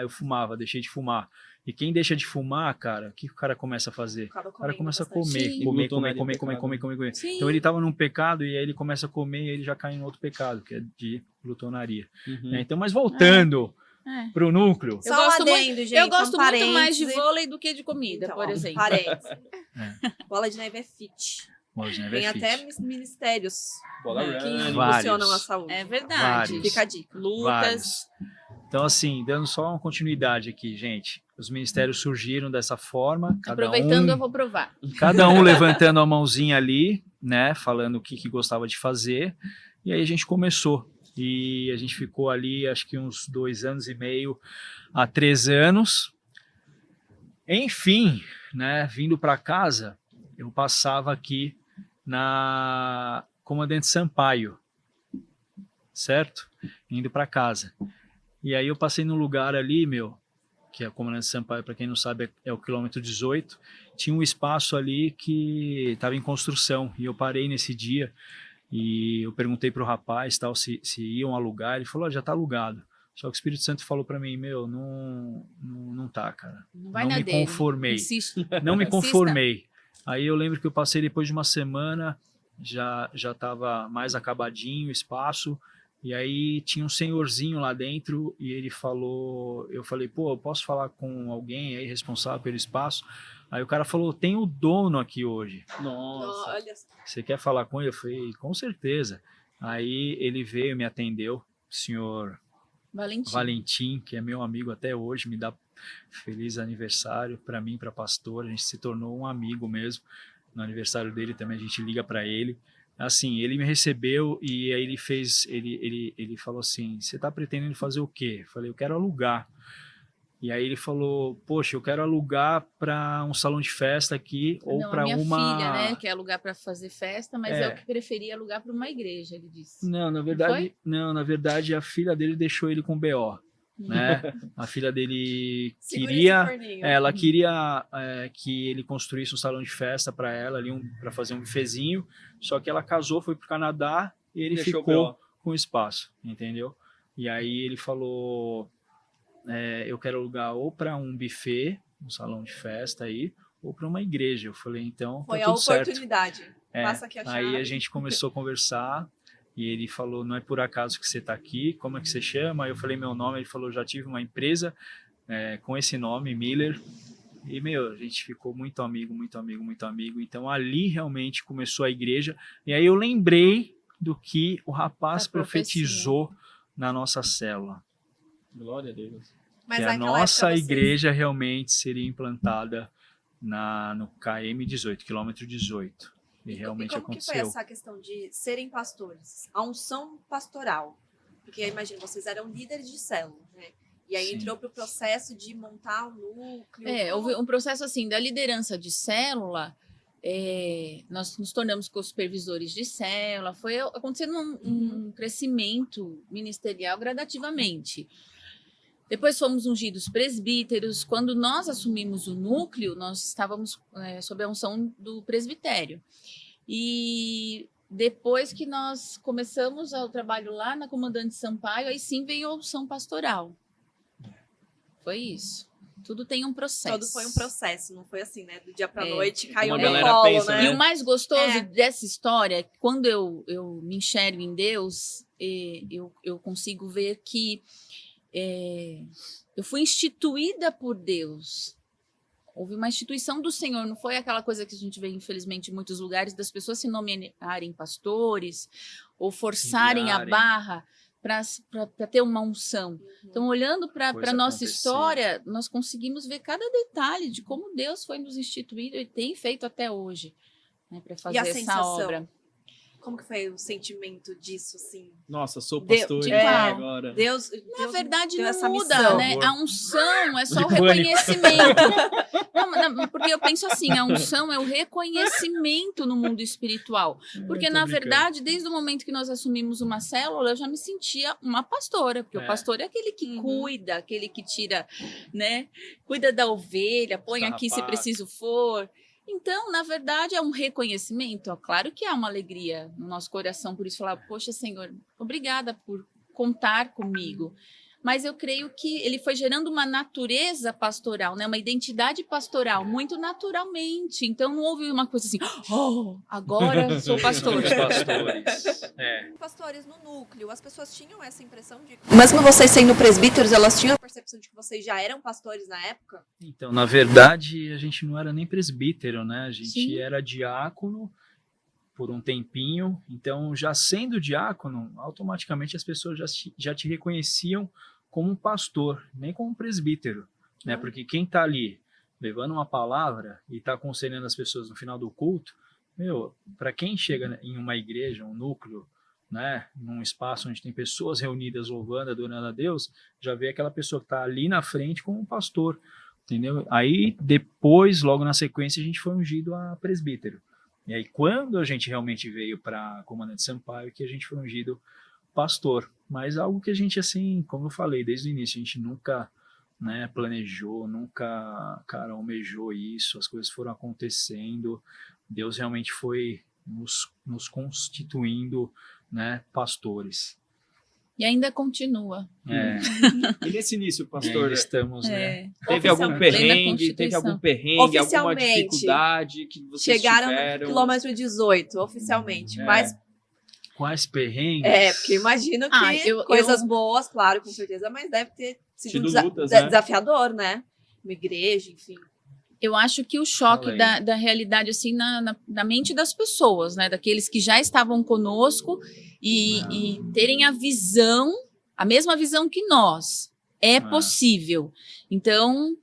[SPEAKER 3] eu fumava, deixei de fumar. E quem deixa de fumar, cara, o que o cara começa a fazer?
[SPEAKER 1] Acaba
[SPEAKER 3] O cara
[SPEAKER 1] comendo
[SPEAKER 3] começa a
[SPEAKER 1] bastante.
[SPEAKER 3] comer,
[SPEAKER 4] Sim.
[SPEAKER 3] comer,
[SPEAKER 2] Glutonaria
[SPEAKER 3] comer,
[SPEAKER 2] é
[SPEAKER 3] comer,
[SPEAKER 2] pecado,
[SPEAKER 3] comer,
[SPEAKER 2] né?
[SPEAKER 3] comer, comer.
[SPEAKER 4] Sim.
[SPEAKER 3] Então ele estava num pecado e aí ele começa a comer e ele já cai em outro pecado, que é de glutonaria.
[SPEAKER 2] Uhum.
[SPEAKER 3] Né? Então, mas voltando
[SPEAKER 4] É.
[SPEAKER 3] pro núcleo,
[SPEAKER 1] Só
[SPEAKER 4] Eu
[SPEAKER 1] um
[SPEAKER 4] gosto
[SPEAKER 1] adendo, gente.
[SPEAKER 4] eu gosto
[SPEAKER 1] um
[SPEAKER 4] muito mais de
[SPEAKER 1] parêntese.
[SPEAKER 4] vôlei do que de comida,
[SPEAKER 1] Então,
[SPEAKER 4] por
[SPEAKER 1] ó,
[SPEAKER 4] exemplo.
[SPEAKER 1] Parêntese.
[SPEAKER 3] É.
[SPEAKER 1] Bola de neve é fit.
[SPEAKER 3] hoje, né,
[SPEAKER 1] Tem
[SPEAKER 3] Verfit?
[SPEAKER 1] até ministérios
[SPEAKER 2] Bola
[SPEAKER 4] É,
[SPEAKER 1] que
[SPEAKER 2] running.
[SPEAKER 3] Vários.
[SPEAKER 1] impulsionam a saúde.
[SPEAKER 4] É verdade.
[SPEAKER 3] Vários.
[SPEAKER 1] Fica a dica.
[SPEAKER 4] Lutas.
[SPEAKER 3] Vários. Então, assim, dando só uma continuidade aqui, gente. Os ministérios surgiram dessa forma,
[SPEAKER 4] Aproveitando, eu vou provar.
[SPEAKER 3] cada um levantando a mãozinha ali, né, falando o que gostava de fazer, e aí a gente começou. E a gente ficou ali, acho que uns 2 anos e meio a 3 anos. Enfim, né, vindo para casa, eu passava aqui na Comandante Sampaio, certo? Indo para casa. E aí eu passei num lugar ali, que é a Comandante Sampaio, para quem não sabe, é o quilômetro 18, tinha um espaço ali que estava em construção, e eu parei nesse dia, e eu perguntei para o rapaz tal, se iam alugar, ele falou, já está alugado. Só que o Espírito Santo falou para mim, não tá, cara.
[SPEAKER 4] Não vai
[SPEAKER 3] Não
[SPEAKER 4] na
[SPEAKER 3] me
[SPEAKER 4] dele.
[SPEAKER 3] conformei.
[SPEAKER 4] Insiste.
[SPEAKER 3] Não me
[SPEAKER 4] Insista.
[SPEAKER 3] conformei. Aí eu lembro que eu passei depois de uma semana, já estava mais acabadinho o espaço, e aí tinha um senhorzinho lá dentro e ele falou, eu falei, pô, eu posso falar com alguém aí responsável pelo espaço? Aí o cara falou, tem o dono aqui hoje,
[SPEAKER 2] Nossa.
[SPEAKER 1] Olha só.
[SPEAKER 3] você quer falar com ele? Eu falei, com certeza. Aí ele veio, me atendeu, o senhor
[SPEAKER 4] Valentim.
[SPEAKER 3] Valentim, que é meu amigo até hoje, me dá feliz aniversário para mim, para pastor, a gente se tornou um amigo mesmo. No aniversário dele também a gente liga para ele. Assim, ele me recebeu e aí ele falou assim, você tá pretendendo fazer o quê? Eu falei, eu quero alugar. E aí ele falou, poxa, eu quero alugar para um salão de festa aqui ou
[SPEAKER 4] Não, a
[SPEAKER 3] para
[SPEAKER 4] minha
[SPEAKER 3] uma...
[SPEAKER 4] filha, né, quer alugar para fazer festa, mas
[SPEAKER 3] É.
[SPEAKER 4] eu que preferia alugar para uma igreja, ele disse.
[SPEAKER 3] Não, na verdade a filha dele deixou ele com BO, né? A filha dele
[SPEAKER 1] Segura
[SPEAKER 3] queria,
[SPEAKER 1] esse forninho.
[SPEAKER 3] ela queria que ele construísse um salão de festa para ela ali, para fazer um bifezinho, só que ela casou, foi pro Canadá e ele
[SPEAKER 2] Deixou
[SPEAKER 3] ficou
[SPEAKER 2] BO.
[SPEAKER 3] com espaço, entendeu? E aí ele falou, eu quero alugar ou para um buffet, um salão de festa aí, ou para uma igreja. Eu falei, então
[SPEAKER 1] Foi
[SPEAKER 3] tá
[SPEAKER 1] a
[SPEAKER 3] tudo certo.
[SPEAKER 1] oportunidade. Passa aqui a chave.
[SPEAKER 3] Aí a gente começou a conversar e ele falou, não é por acaso que você está aqui, como é que você chama? Aí eu falei meu nome, ele falou, já tive uma empresa com esse nome, Miller. E, a gente ficou muito amigo, muito amigo, muito amigo. Então ali realmente começou a igreja. E aí eu lembrei do que o rapaz
[SPEAKER 4] Da profecia.
[SPEAKER 3] profetizou na nossa célula.
[SPEAKER 2] Glória a Deus.
[SPEAKER 1] Mas
[SPEAKER 3] que a
[SPEAKER 1] naquela
[SPEAKER 3] nossa
[SPEAKER 1] época vocês-
[SPEAKER 3] igreja realmente seria implantada no KM 18, quilômetro 18. E realmente
[SPEAKER 1] como que foi
[SPEAKER 3] aconteceu.
[SPEAKER 1] essa questão de serem pastores? A unção pastoral. Porque imagina, vocês eram líderes de célula, né? E aí
[SPEAKER 3] Sim.
[SPEAKER 1] entrou para o processo de montar o núcleo.
[SPEAKER 4] Houve um processo assim, da liderança de célula, nós nos tornamos co-supervisores de célula, foi acontecendo um crescimento ministerial gradativamente. Depois fomos ungidos presbíteros. Quando nós assumimos o núcleo, nós estávamos sob a unção do presbitério. E depois que nós começamos o trabalho lá na Comandante Sampaio, aí sim veio a unção pastoral. Foi isso. Tudo tem um processo.
[SPEAKER 1] Todo foi um processo, não foi assim, né? Do dia pra noite
[SPEAKER 2] Como
[SPEAKER 1] caiu
[SPEAKER 2] a
[SPEAKER 1] no
[SPEAKER 2] galera
[SPEAKER 1] colo,
[SPEAKER 2] pensa,
[SPEAKER 1] né?
[SPEAKER 4] E o mais gostoso
[SPEAKER 1] É.
[SPEAKER 4] dessa história, é que quando eu me enxergo em Deus, eu consigo ver que eu fui instituída por Deus. Houve uma instituição do Senhor, não foi aquela coisa que a gente vê, infelizmente, em muitos lugares, das pessoas se nomearem pastores ou forçarem a
[SPEAKER 3] Enviarem.
[SPEAKER 4] barra para ter uma unção. Então, olhando para a
[SPEAKER 3] Coisa
[SPEAKER 4] nossa
[SPEAKER 3] acontecer.
[SPEAKER 4] história, nós conseguimos ver cada detalhe de como Deus foi nos instituído e tem feito até hoje, né, para fazer
[SPEAKER 1] E a
[SPEAKER 4] essa
[SPEAKER 1] sensação?
[SPEAKER 4] obra.
[SPEAKER 1] Como que foi o sentimento disso, assim?
[SPEAKER 2] Nossa, sou
[SPEAKER 4] Deu-
[SPEAKER 2] pastor
[SPEAKER 4] de
[SPEAKER 2] então,
[SPEAKER 4] qual?
[SPEAKER 2] agora.
[SPEAKER 1] Deus
[SPEAKER 4] Na verdade,
[SPEAKER 1] deu
[SPEAKER 4] não
[SPEAKER 1] essa
[SPEAKER 4] muda,
[SPEAKER 1] missão.
[SPEAKER 4] né? A unção é só o
[SPEAKER 3] De pânico.
[SPEAKER 4] reconhecimento. Não, porque eu penso assim, a unção é o reconhecimento no mundo espiritual. Porque,
[SPEAKER 3] Tô
[SPEAKER 4] na
[SPEAKER 3] brincando.
[SPEAKER 4] verdade, desde o momento que nós assumimos uma célula, eu já me sentia uma pastora. Porque o pastor é aquele que
[SPEAKER 1] Uhum.
[SPEAKER 4] cuida, aquele que tira, né? Cuida da ovelha, põe aqui se
[SPEAKER 3] Carrapato.
[SPEAKER 4] preciso for. Então, na verdade, é um reconhecimento. Ó, claro que há uma alegria no nosso coração por isso. Falar, poxa, Senhor, obrigada por contar comigo. Mas eu creio que ele foi gerando uma natureza pastoral, né? Uma identidade pastoral, muito naturalmente. Então, não houve uma coisa assim, oh, agora sou pastor.
[SPEAKER 3] Os pastores.
[SPEAKER 1] Pastores no núcleo, as pessoas tinham essa impressão de... Mesmo vocês sendo presbíteros, elas tinham a percepção de que vocês já eram pastores na época?
[SPEAKER 3] Então, na verdade, a gente não era nem presbítero, né? A gente
[SPEAKER 4] Sim.
[SPEAKER 3] era diácono por um tempinho. Então, já sendo diácono, automaticamente as pessoas já te reconheciam como um pastor, nem como um presbítero, né? Porque quem está ali levando uma palavra e está aconselhando as pessoas no final do culto, para quem chega em uma igreja, um núcleo, né, num espaço onde tem pessoas reunidas louvando, adorando a Deus, já vê aquela pessoa que está ali na frente como um pastor, entendeu? Aí depois, logo na sequência, a gente foi ungido a presbítero. E aí quando a gente realmente veio para Comandante Sampaio, que a gente foi ungido pastor. Mas algo que a gente, assim, como eu falei desde o início, a gente nunca, né, planejou, nunca, cara, almejou isso, as coisas foram acontecendo, Deus realmente foi nos constituindo, né, pastores.
[SPEAKER 4] E ainda continua.
[SPEAKER 2] E nesse início,
[SPEAKER 3] E
[SPEAKER 2] pastor,
[SPEAKER 3] ainda estamos, né?
[SPEAKER 2] teve algum
[SPEAKER 1] Oficialmente.
[SPEAKER 2] perrengue, teve algum perrengue, alguma
[SPEAKER 1] Oficialmente.
[SPEAKER 2] dificuldade que vocês
[SPEAKER 1] Chegaram
[SPEAKER 2] tiveram?
[SPEAKER 1] no quilômetro 18, oficialmente. Mas,
[SPEAKER 3] Quais perrengues?
[SPEAKER 1] porque imagino que coisas boas, claro, com certeza, mas deve ter sido
[SPEAKER 2] Tido lutas, né?
[SPEAKER 1] desafiador, né? Uma igreja, enfim.
[SPEAKER 4] Eu acho que o choque
[SPEAKER 3] Fala
[SPEAKER 4] da realidade, assim, na mente das pessoas, né? Daqueles que já estavam conosco e terem a mesma visão que nós. É possível. Então,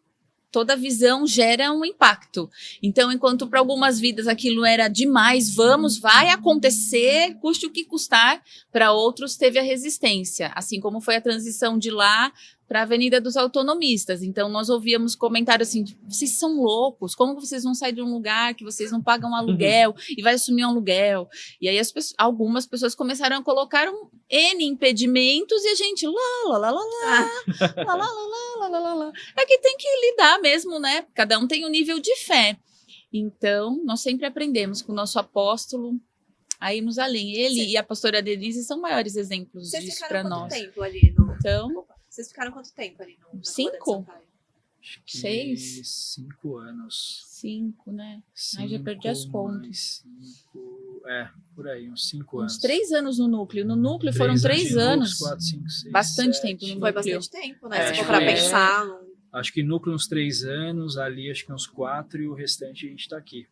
[SPEAKER 4] toda visão gera um impacto. Então, enquanto para algumas vidas aquilo era demais, vai acontecer, custe o que custar, para outros teve a resistência. Assim como foi a transição de lá para a Avenida dos Autonomistas. Então, nós ouvíamos comentários assim, vocês são loucos, como vocês vão sair de um lugar que vocês não pagam aluguel e vai assumir um aluguel? E aí algumas pessoas começaram a colocar N impedimentos e a gente é que tem que lidar mesmo, né? Cada um tem um nível de fé. Então, nós sempre aprendemos com o nosso apóstolo a irmos além. Ele e a pastora Denise são maiores exemplos
[SPEAKER 1] Vocês
[SPEAKER 4] disso
[SPEAKER 1] ficaram
[SPEAKER 4] para
[SPEAKER 1] quanto
[SPEAKER 4] nós.
[SPEAKER 1] tempo ali no...
[SPEAKER 4] Então,
[SPEAKER 1] Vocês ficaram quanto tempo ali no... na
[SPEAKER 4] 5?
[SPEAKER 1] Comandante Sampaio?
[SPEAKER 3] Acho que
[SPEAKER 4] 6?
[SPEAKER 3] 5 anos.
[SPEAKER 4] 5, né? Ai, já perdi as contas.
[SPEAKER 3] 5, por aí, uns 5
[SPEAKER 4] Uns
[SPEAKER 3] anos.
[SPEAKER 4] 3 anos no núcleo. No núcleo foram 3
[SPEAKER 3] de
[SPEAKER 4] anos.
[SPEAKER 3] 4, 5, 6,
[SPEAKER 4] Bastante
[SPEAKER 3] 7.
[SPEAKER 4] tempo no
[SPEAKER 1] Foi
[SPEAKER 4] núcleo.
[SPEAKER 1] bastante tempo, né? Se
[SPEAKER 3] É,
[SPEAKER 1] for pra
[SPEAKER 3] foi.
[SPEAKER 1] pensar...
[SPEAKER 3] Acho que núcleo uns 3 anos, ali acho que uns 4 e o restante a gente tá aqui.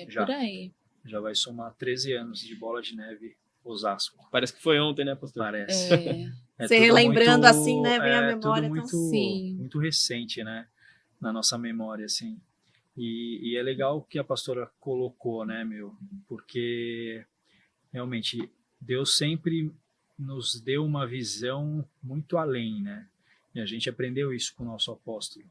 [SPEAKER 3] Já.
[SPEAKER 4] Por aí.
[SPEAKER 3] Já vai somar 13 anos de Bola de Neve Osasco.
[SPEAKER 2] Parece que foi ontem, né, pastor?
[SPEAKER 3] Parece.
[SPEAKER 1] Você
[SPEAKER 3] tudo
[SPEAKER 1] relembrando
[SPEAKER 3] muito-
[SPEAKER 1] assim, né, vem a
[SPEAKER 3] é
[SPEAKER 1] memória,
[SPEAKER 3] tudo
[SPEAKER 1] então,
[SPEAKER 3] muito,
[SPEAKER 4] sim.
[SPEAKER 3] muito recente, né? Na nossa memória, assim. E é legal o que a pastora colocou, né, porque realmente Deus sempre nos deu uma visão muito além, né? E a gente aprendeu isso com o nosso apóstolo,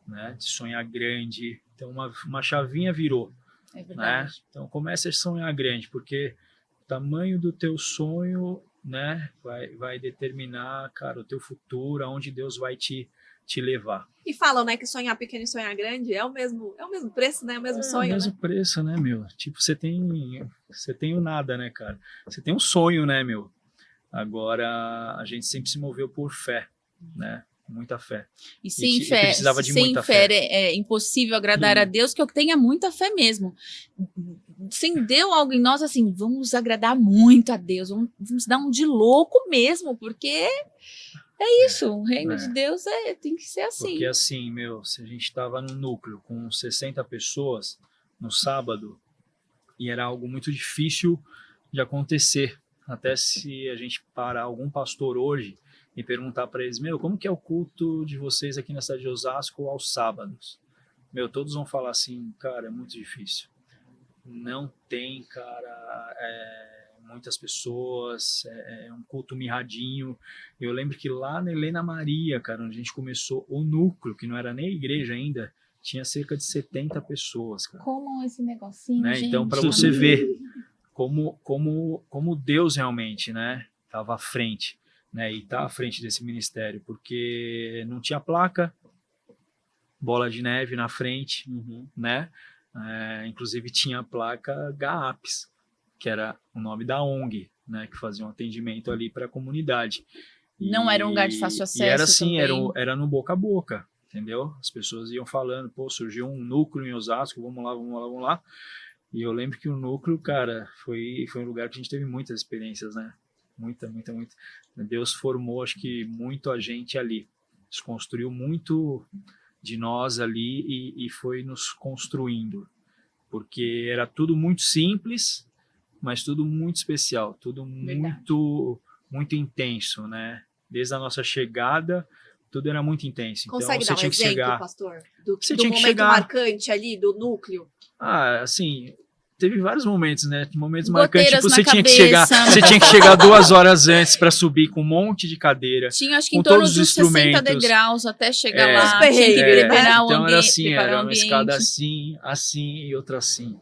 [SPEAKER 3] né? De sonhar grande. Então uma chavinha virou,
[SPEAKER 4] É
[SPEAKER 3] né?
[SPEAKER 4] verdade.
[SPEAKER 3] Então comece a sonhar grande, porque o tamanho do teu sonho, né, vai determinar, cara, o teu futuro, aonde Deus vai te levar.
[SPEAKER 1] E falam, né, que sonhar pequeno e sonhar grande é o mesmo preço, né? É o mesmo
[SPEAKER 3] É
[SPEAKER 1] sonho,
[SPEAKER 3] o mesmo
[SPEAKER 1] né?
[SPEAKER 3] preço, né, Tipo, você tem o nada, né, cara? Você tem um sonho, né, Agora, a gente sempre se moveu por fé, né? Muita fé.
[SPEAKER 4] E sem
[SPEAKER 3] que
[SPEAKER 4] fé,
[SPEAKER 3] precisava de
[SPEAKER 4] sem
[SPEAKER 3] muita
[SPEAKER 4] fé
[SPEAKER 3] fé.
[SPEAKER 4] é impossível agradar a Deus, que eu tenha muita fé mesmo. Acendeu algo em nós assim, vamos agradar muito a Deus, vamos dar um de louco mesmo, porque é isso, o reino de Deus tem que ser assim.
[SPEAKER 3] Porque assim, se a gente estava no núcleo com 60 pessoas no sábado, e era algo muito difícil de acontecer, até se a gente parar algum pastor hoje e perguntar para eles, como que é o culto de vocês aqui na cidade de Osasco aos sábados? Todos vão falar assim, cara, é muito difícil. Não tem, cara, muitas pessoas, é um culto mirradinho. Eu lembro que lá na Helena Maria, cara, onde a gente começou o núcleo, que não era nem igreja ainda, tinha cerca de 70 pessoas, cara.
[SPEAKER 4] Como esse negocinho, gente.
[SPEAKER 3] Então, para você ver como Deus realmente, né, estava à frente, né, e está à frente desse ministério, porque não tinha placa, bola de neve na frente, né, inclusive tinha a placa GAAPS, que era o nome da ONG, né, que fazia um atendimento ali para a comunidade.
[SPEAKER 4] Não era um lugar de fácil acesso.
[SPEAKER 3] E era assim, era no boca a boca, entendeu? As pessoas iam falando, surgiu um núcleo em Osasco, vamos lá. E eu lembro que o núcleo, cara, foi um lugar que a gente teve muitas experiências, né? Muita. Deus formou, acho que, muito a gente ali. Desconstruiu muito de nós ali e foi nos construindo. Porque era tudo muito simples, mas tudo muito especial, tudo muito intenso, né? Desde a nossa chegada, tudo era muito intenso.
[SPEAKER 1] Consegue
[SPEAKER 3] então,
[SPEAKER 1] dar um exemplo, pastor? Do momento marcante ali, do núcleo?
[SPEAKER 3] Assim, teve vários momentos, né? Momentos
[SPEAKER 4] Goteiras
[SPEAKER 3] marcantes, tipo,
[SPEAKER 4] na
[SPEAKER 3] você
[SPEAKER 4] cabeça.
[SPEAKER 3] tinha que chegar 2 horas antes para subir com um monte de cadeira.
[SPEAKER 4] Tinha, acho que
[SPEAKER 3] com
[SPEAKER 4] em torno
[SPEAKER 3] todos os
[SPEAKER 4] dos 60
[SPEAKER 3] instrumentos.
[SPEAKER 4] degraus até chegar
[SPEAKER 1] Os
[SPEAKER 4] lá.
[SPEAKER 1] perrengues,
[SPEAKER 4] Tinha que preparar o
[SPEAKER 3] então
[SPEAKER 4] ambiente.
[SPEAKER 3] era assim,
[SPEAKER 4] preparar
[SPEAKER 3] era
[SPEAKER 4] o
[SPEAKER 3] uma
[SPEAKER 4] ambiente.
[SPEAKER 3] escada assim e outra assim.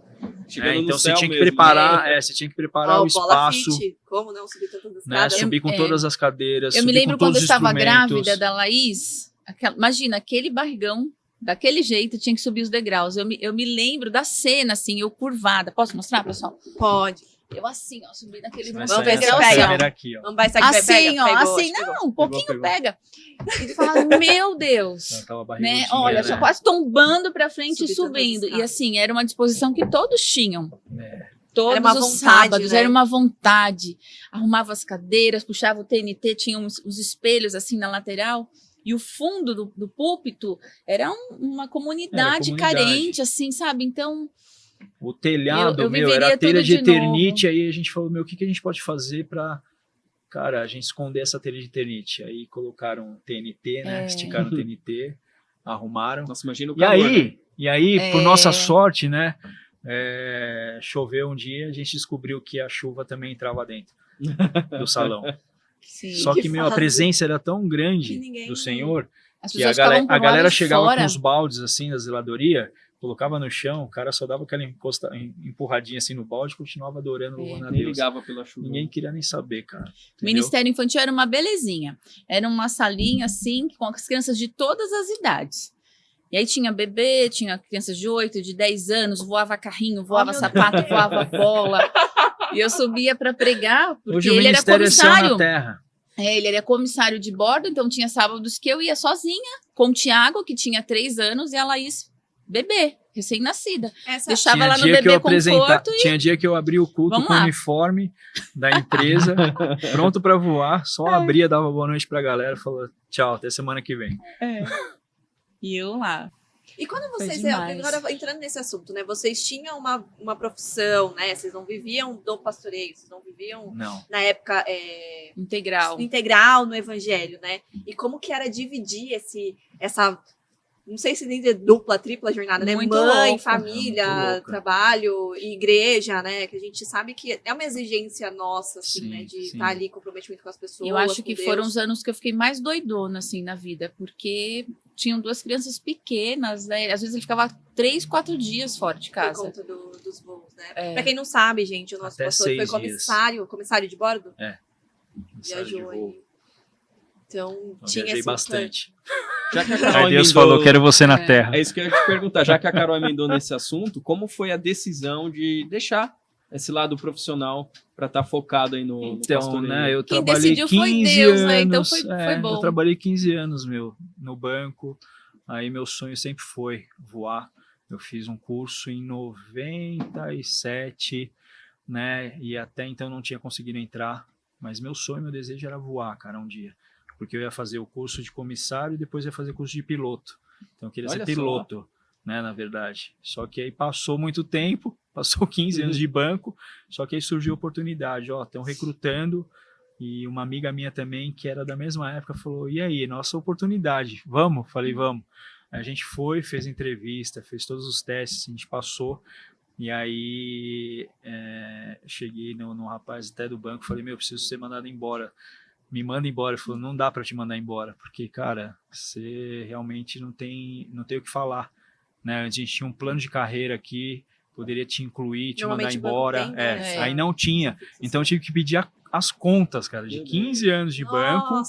[SPEAKER 3] Então você tinha que
[SPEAKER 2] mesmo,
[SPEAKER 3] preparar, você tinha que preparar o espaço,
[SPEAKER 1] Fit. Como não subir tantas
[SPEAKER 3] né?
[SPEAKER 1] escadas?
[SPEAKER 3] Subir com todas as cadeiras,
[SPEAKER 4] Eu me
[SPEAKER 3] subir
[SPEAKER 4] lembro
[SPEAKER 3] com
[SPEAKER 4] quando
[SPEAKER 3] todos
[SPEAKER 4] eu
[SPEAKER 3] os
[SPEAKER 4] estava
[SPEAKER 3] instrumentos.
[SPEAKER 4] grávida da Laís, imagina, aquele barrigão, daquele jeito, tinha que subir os degraus. Eu me lembro da cena, assim, eu curvada. Posso mostrar, pessoal?
[SPEAKER 1] Pode.
[SPEAKER 4] Eu assim, ó, subi naquele
[SPEAKER 3] Vai
[SPEAKER 1] Vamos
[SPEAKER 3] sair
[SPEAKER 1] ver se
[SPEAKER 3] essa
[SPEAKER 1] pega.
[SPEAKER 3] câmera aqui, ó.
[SPEAKER 1] Vamos ver se aqui
[SPEAKER 4] assim,
[SPEAKER 1] pega.
[SPEAKER 4] ó,
[SPEAKER 1] Pegou,
[SPEAKER 4] assim,
[SPEAKER 1] pegou.
[SPEAKER 4] não, um pouquinho
[SPEAKER 2] Pegou.
[SPEAKER 4] pega. E tu fala, meu Deus.
[SPEAKER 3] Ela tava
[SPEAKER 4] Né?
[SPEAKER 3] barrigudinha,
[SPEAKER 4] Olha,
[SPEAKER 3] né?
[SPEAKER 4] só quase tombando pra frente
[SPEAKER 1] Subir
[SPEAKER 4] e subindo.
[SPEAKER 1] tantas
[SPEAKER 4] E assim, era uma disposição que todos tinham. Todos
[SPEAKER 1] Era uma
[SPEAKER 4] os
[SPEAKER 1] vontade,
[SPEAKER 4] sábados,
[SPEAKER 1] né?
[SPEAKER 4] era uma vontade. Arrumava as cadeiras, puxava o TNT, tinha uns espelhos assim na lateral. E o fundo do púlpito era uma comunidade carente, assim, sabe? Então,
[SPEAKER 3] O telhado,
[SPEAKER 4] eu viveria
[SPEAKER 3] era telha
[SPEAKER 4] tudo
[SPEAKER 3] de
[SPEAKER 4] de
[SPEAKER 3] eternite, aí a gente falou, o que a gente pode fazer pra, cara, a gente esconder essa telha de eternite? Aí colocaram TNT, né? Esticaram o TNT, arrumaram.
[SPEAKER 2] Nossa, imagina o calor.
[SPEAKER 3] E aí, por nossa sorte, né? Choveu um dia, a gente descobriu que a chuva também entrava dentro do salão.
[SPEAKER 4] sim.
[SPEAKER 3] Só que, a
[SPEAKER 1] fase.
[SPEAKER 3] presença era tão grande
[SPEAKER 1] Que ninguém-
[SPEAKER 3] do Senhor,
[SPEAKER 4] As
[SPEAKER 3] que
[SPEAKER 4] pessoas
[SPEAKER 3] a
[SPEAKER 4] ficavam pro
[SPEAKER 3] galera
[SPEAKER 4] lado de
[SPEAKER 3] chegava
[SPEAKER 4] fora.
[SPEAKER 3] com os baldes assim da zeladoria, colocava no chão, o cara só dava aquela empurradinha assim no balde e continuava adorando, louvando a
[SPEAKER 2] Nem
[SPEAKER 3] Deus.
[SPEAKER 2] ligava pela chuva.
[SPEAKER 3] Ninguém queria nem saber, cara.
[SPEAKER 4] O
[SPEAKER 3] Entendeu?
[SPEAKER 4] Ministério Infantil era uma belezinha. Era uma salinha, assim, com as crianças de todas as idades. E aí tinha bebê, tinha crianças de 8, de 10 anos, voava carrinho, voava
[SPEAKER 1] meu
[SPEAKER 4] sapato, voava bola. E eu subia para pregar, porque
[SPEAKER 3] Hoje o
[SPEAKER 4] ele era
[SPEAKER 3] ministério é céu
[SPEAKER 4] comissário.
[SPEAKER 3] na terra.
[SPEAKER 4] Ele era comissário de bordo, então tinha sábados que eu ia sozinha, com o Tiago, que tinha 3 anos, e a Laís, bebê, recém-nascida. Deixava
[SPEAKER 3] Tinha
[SPEAKER 4] lá no
[SPEAKER 3] dia que eu
[SPEAKER 4] bebê
[SPEAKER 3] apresentava,
[SPEAKER 4] conforto e
[SPEAKER 3] tinha dia que eu abria o culto
[SPEAKER 4] Vamos
[SPEAKER 3] com o
[SPEAKER 4] lá.
[SPEAKER 3] uniforme da empresa, pronto pra voar, só abria, dava boa noite pra galera, falou tchau, até semana que vem.
[SPEAKER 4] e eu lá.
[SPEAKER 1] E quando
[SPEAKER 4] Foi
[SPEAKER 1] vocês,
[SPEAKER 4] demais.
[SPEAKER 1] agora entrando nesse assunto, né? Vocês tinham uma profissão, né? Vocês não viviam do pastoreio, vocês não viviam,
[SPEAKER 3] Não.
[SPEAKER 1] na época,
[SPEAKER 4] Integral.
[SPEAKER 1] integral no evangelho, né? E como que era dividir essa, não sei se nem dizer dupla, tripla jornada, né?
[SPEAKER 4] Muito
[SPEAKER 1] Mãe,
[SPEAKER 4] louco.
[SPEAKER 1] família,
[SPEAKER 3] Muito louco.
[SPEAKER 1] trabalho e igreja, né? Que a gente sabe que é uma exigência nossa, assim,
[SPEAKER 3] Sim,
[SPEAKER 1] né? De
[SPEAKER 3] sim.
[SPEAKER 1] estar ali, comprometimento com as pessoas.
[SPEAKER 4] Eu acho
[SPEAKER 1] com
[SPEAKER 4] que
[SPEAKER 1] Deus.
[SPEAKER 4] foram os anos que eu fiquei mais doidona, assim, na vida, porque tinham 2 crianças pequenas, né? Às vezes ele ficava 3, 4 dias fora de
[SPEAKER 1] Por
[SPEAKER 4] casa.
[SPEAKER 1] conta dos voos, né? Pra quem não sabe, gente, o nosso
[SPEAKER 3] Até
[SPEAKER 1] pastor foi
[SPEAKER 3] 6
[SPEAKER 1] comissário de bordo?
[SPEAKER 3] Mensagem de
[SPEAKER 1] Viajou
[SPEAKER 3] voo.
[SPEAKER 1] aí. Então,
[SPEAKER 3] Eu
[SPEAKER 1] tinha
[SPEAKER 3] viajei
[SPEAKER 1] esse
[SPEAKER 3] bastante.
[SPEAKER 2] Já que a Carol
[SPEAKER 3] Aí Deus
[SPEAKER 2] emendou-
[SPEAKER 3] falou, quero você na terra.
[SPEAKER 2] É isso que eu ia te perguntar. Já que a Carol emendou nesse assunto, como foi a decisão de deixar esse lado profissional para estar focado aí no
[SPEAKER 3] Então,
[SPEAKER 2] pastoreio?
[SPEAKER 3] né, eu
[SPEAKER 4] Quem
[SPEAKER 3] trabalhei
[SPEAKER 4] decidiu foi
[SPEAKER 3] 15
[SPEAKER 4] Deus,
[SPEAKER 3] anos,
[SPEAKER 4] né? Então foi bom.
[SPEAKER 3] Eu trabalhei 15 anos, no banco. Aí meu sonho sempre foi voar. Eu fiz um curso em 97, né? E até então não tinha conseguido entrar. Mas meu sonho, meu desejo era voar, cara, um dia. Porque eu ia fazer o curso de comissário e depois ia fazer curso de piloto. Então eu queria ser
[SPEAKER 2] Olha
[SPEAKER 3] piloto, né, na verdade. Só que aí passou muito tempo, passou 15 anos de banco, só que aí surgiu a oportunidade, estão recrutando, e uma amiga minha também, que era da mesma época, falou, e aí, nossa oportunidade, vamos? Falei, vamos. Aí a gente foi, fez entrevista, fez todos os testes, a gente passou, e aí cheguei no rapaz até do banco, falei, preciso ser mandado embora. Me manda embora. Ele falou, não dá para te mandar embora, porque, cara, você realmente não tem o que falar, né? A gente tinha um plano de carreira aqui, poderia te incluir, te mandar embora.
[SPEAKER 1] Tem, né?
[SPEAKER 3] Aí não tinha. Então eu tive que pedir as contas, cara, de 15 anos de banco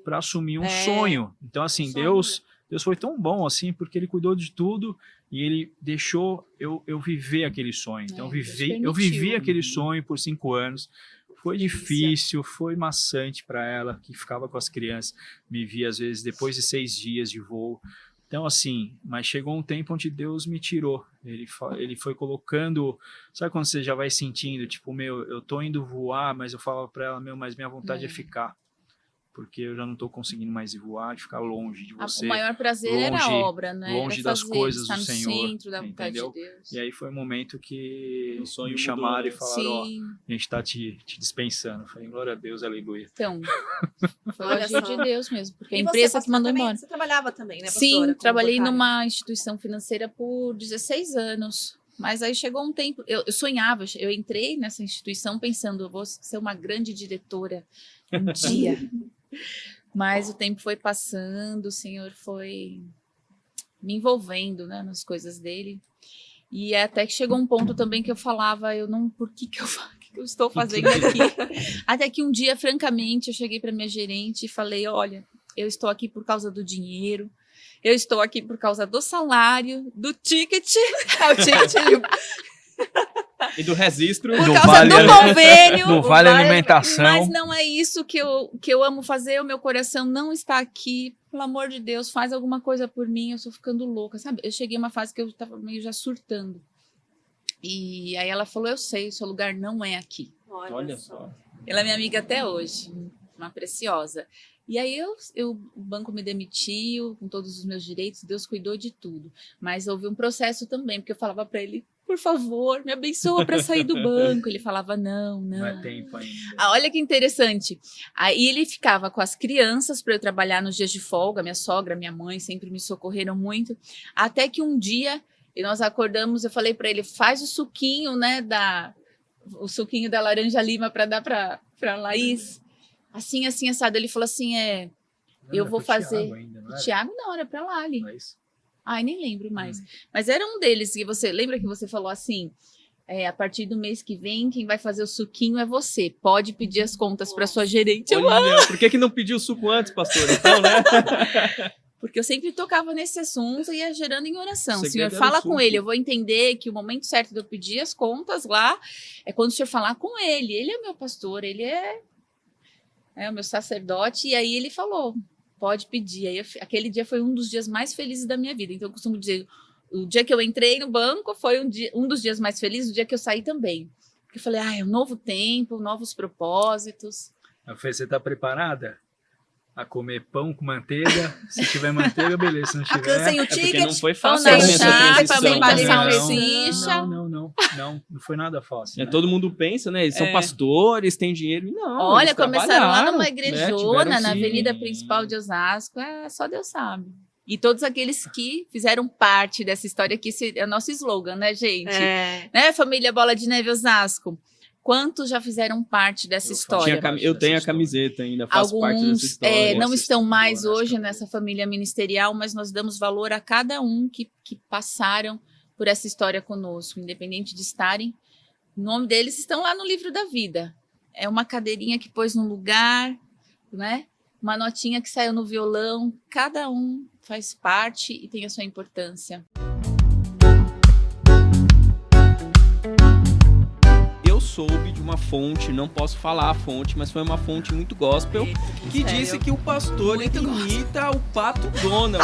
[SPEAKER 3] para assumir um sonho. Então, assim, Deus foi tão bom, assim, porque ele cuidou de tudo e ele deixou eu viver aquele sonho. Então, eu vivi aquele sonho por 5 anos. Foi difícil, foi maçante para ela, que ficava com as crianças, me via às vezes depois de 6 dias de voo. Então, assim, mas chegou um tempo onde Deus me tirou. Ele foi colocando, sabe quando você já vai sentindo, tipo, eu tô indo voar, mas eu falo para ela, mas minha vontade é ficar. Porque eu já não estou conseguindo mais ir voar, de ficar longe de você.
[SPEAKER 4] O maior prazer era a obra, né?
[SPEAKER 3] Longe das coisas do Senhor.
[SPEAKER 4] No centro da vontade de Deus.
[SPEAKER 3] E aí foi um momento que
[SPEAKER 2] O sonho
[SPEAKER 3] me chamaram
[SPEAKER 2] mudou,
[SPEAKER 3] e falaram, a gente está te dispensando. Eu falei, glória a Deus, aleluia.
[SPEAKER 4] Então, foi o agir de Deus mesmo, porque a
[SPEAKER 1] E
[SPEAKER 4] empresa
[SPEAKER 1] você,
[SPEAKER 4] que mandou
[SPEAKER 1] também,
[SPEAKER 4] embora.
[SPEAKER 1] Você trabalhava também, né, pastora?
[SPEAKER 4] Sim, trabalhei
[SPEAKER 1] bancária?
[SPEAKER 4] numa instituição financeira por 16 anos. Mas aí chegou um tempo, eu sonhava, eu entrei nessa instituição pensando, eu vou ser uma grande diretora um dia. Mas o tempo foi passando, o Senhor foi me envolvendo, né, nas coisas dele. E até que chegou um ponto também que eu falava, por que eu estou fazendo aqui? Até que um dia, francamente, eu cheguei para minha gerente e falei, olha, eu estou aqui por causa do dinheiro, eu estou aqui por causa do salário, do ticket,
[SPEAKER 2] E do registro.
[SPEAKER 4] por causa do convênio.
[SPEAKER 3] Do vale alimentação.
[SPEAKER 4] Mas não é isso que eu amo fazer, o meu coração não está aqui. Pelo amor de Deus, faz alguma coisa por mim, eu estou ficando louca, sabe? Eu cheguei a uma fase que eu estava meio já surtando. E aí ela falou, eu sei, o seu lugar não é aqui.
[SPEAKER 2] Olha só.
[SPEAKER 4] Ela é minha amiga até hoje, uma preciosa. E aí o banco me demitiu com todos os meus direitos, Deus cuidou de tudo. Mas houve um processo também, porque eu falava para ele, por favor, me abençoa para sair do banco. Ele falava, não.
[SPEAKER 3] Não é tempo ainda.
[SPEAKER 4] Olha que interessante. Aí ele ficava com as crianças para eu trabalhar nos dias de folga. Minha sogra, minha mãe sempre me socorreram muito. Até que um dia nós acordamos, eu falei para ele, faz o suquinho, né, o suquinho da laranja lima para dar para Laís. Assim, assado. Ele falou assim, eu vou fazer. O Tiago não, era para Lali. Ai, nem lembro mais. Mas era um deles. E você lembra que você falou assim, a partir do mês que vem, quem vai fazer o suquinho é você. Pode pedir as contas para sua gerente.
[SPEAKER 2] Olha, por que não pediu o suco antes, pastor? Então, né?
[SPEAKER 4] Porque eu sempre tocava nesse assunto e ia gerando em oração. O Senhor
[SPEAKER 2] era
[SPEAKER 4] fala
[SPEAKER 2] o
[SPEAKER 4] com
[SPEAKER 2] suco.
[SPEAKER 4] ele, eu vou entender que o momento certo de eu pedir as contas lá é quando o Senhor falar com ele. Ele é meu pastor, ele é o meu sacerdote. E aí ele falou, pode pedir. Aí aquele dia foi um dos dias mais felizes da minha vida. Então eu costumo dizer, o dia que eu entrei no banco foi um dos dias mais felizes, o dia que eu saí também. Porque eu falei, é um novo tempo, novos propósitos.
[SPEAKER 3] Você está preparada a comer pão com manteiga? Se tiver manteiga, beleza. Se não tiver...
[SPEAKER 1] Sem o
[SPEAKER 2] Porque
[SPEAKER 1] ticket,
[SPEAKER 2] não foi
[SPEAKER 4] Pão
[SPEAKER 2] fácil
[SPEAKER 4] na
[SPEAKER 2] também essa
[SPEAKER 4] chapa,
[SPEAKER 2] transição.
[SPEAKER 4] bem
[SPEAKER 2] né?
[SPEAKER 4] salsicha.
[SPEAKER 3] Não foi nada fácil. né?
[SPEAKER 2] Todo mundo pensa, né? Eles são pastores, têm dinheiro. Não,
[SPEAKER 4] Olha,
[SPEAKER 2] eles
[SPEAKER 4] começaram lá
[SPEAKER 2] trabalharam,
[SPEAKER 4] numa
[SPEAKER 2] né?
[SPEAKER 4] igrejona,
[SPEAKER 2] Tiveram,
[SPEAKER 4] na
[SPEAKER 2] sim.
[SPEAKER 4] avenida principal de Osasco, só Deus sabe. E todos aqueles que fizeram parte dessa história, que esse é o nosso slogan, né, gente? Né, família Bola de Neve Osasco? Quantos já fizeram parte dessa história?
[SPEAKER 2] Eu tenho a camiseta ainda, faço parte dessa história.
[SPEAKER 4] Não estão mais hoje nessa família ministerial, mas nós damos valor a cada um que passaram por essa história conosco, independente de estarem. O nome deles estão lá no livro da vida. É uma cadeirinha que pôs no lugar, né? Uma notinha que saiu no violão. Cada um faz parte e tem a sua importância.
[SPEAKER 2] Eu soube de uma fonte, não posso falar a fonte, mas foi uma fonte muito gospel, que
[SPEAKER 1] Sério?
[SPEAKER 2] disse que o pastor
[SPEAKER 1] Muito
[SPEAKER 2] imita o Pato Donald.